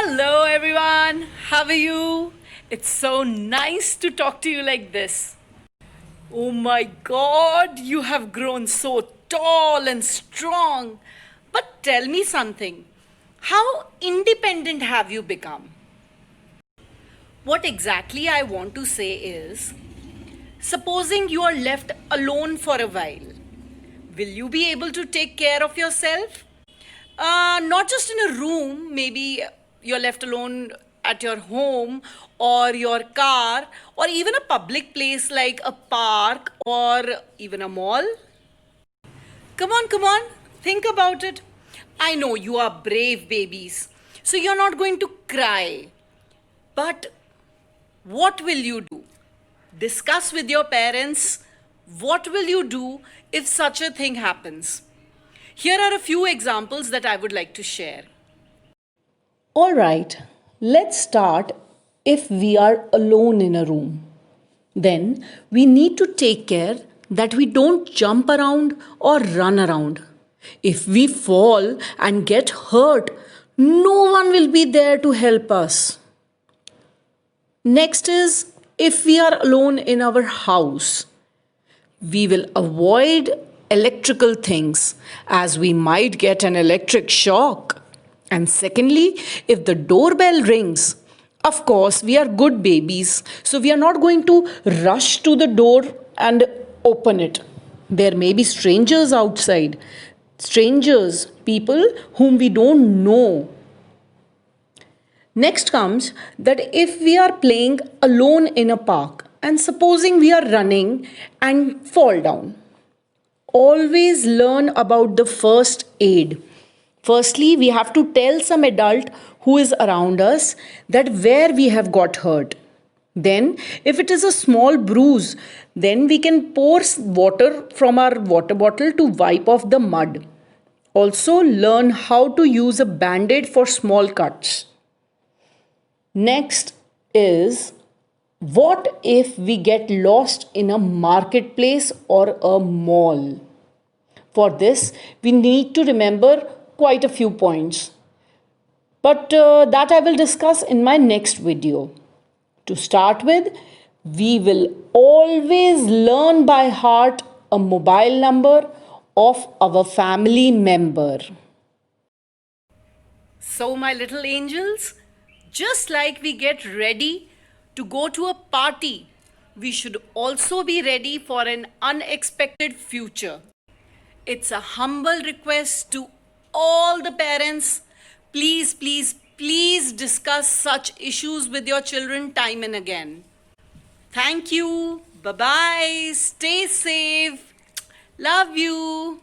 Hello, everyone. How are you? It's so nice to talk to you like this. Oh my god, you have grown so tall and strong. But tell me something. How independent have you become? What exactly I want to say is supposing you are left alone for a while, will you be able to take care of yourself? Not just in a room, maybe you're left alone at your home or your car or even a public place like a park or even a mall. Come on, come on, think about it. I know you are brave babies, so you're not going to cry. But what will you do? Discuss with your parents what will you do if such a thing happens. Here are a few examples that I would like to share. All right, let's start if we are alone in a room. Then we need to take care that we don't jump around or run around. If we fall and get hurt, no one will be there to help us. Next is if we are alone in our house, we will avoid electrical things as we might get an electric shock. And secondly, if the doorbell rings, of course, we are good babies, so we are not going to rush to the door and open it. There may be strangers outside, strangers, people whom we don't know. Next comes that if we are playing alone in a park and supposing we are running and fall down, always learn about the first aid. Firstly, we have to tell some adult who is around us that where we have got hurt. Then, if it is a small bruise, then we can pour water from our water bottle to wipe off the mud. Also, learn how to use a band aid for small cuts. Next is what if we get lost in a marketplace or a mall? For this, we need to remember quite a few points. But that I will discuss in my next video. To start with, we will always learn by heart a mobile number of our family member. So, my little angels, just like we get ready to go to a party, we should also be ready for an unexpected future. It's a humble request to all the parents. Please, please, please discuss such issues with your children time and again. Thank you. Bye bye. Stay safe. Love you.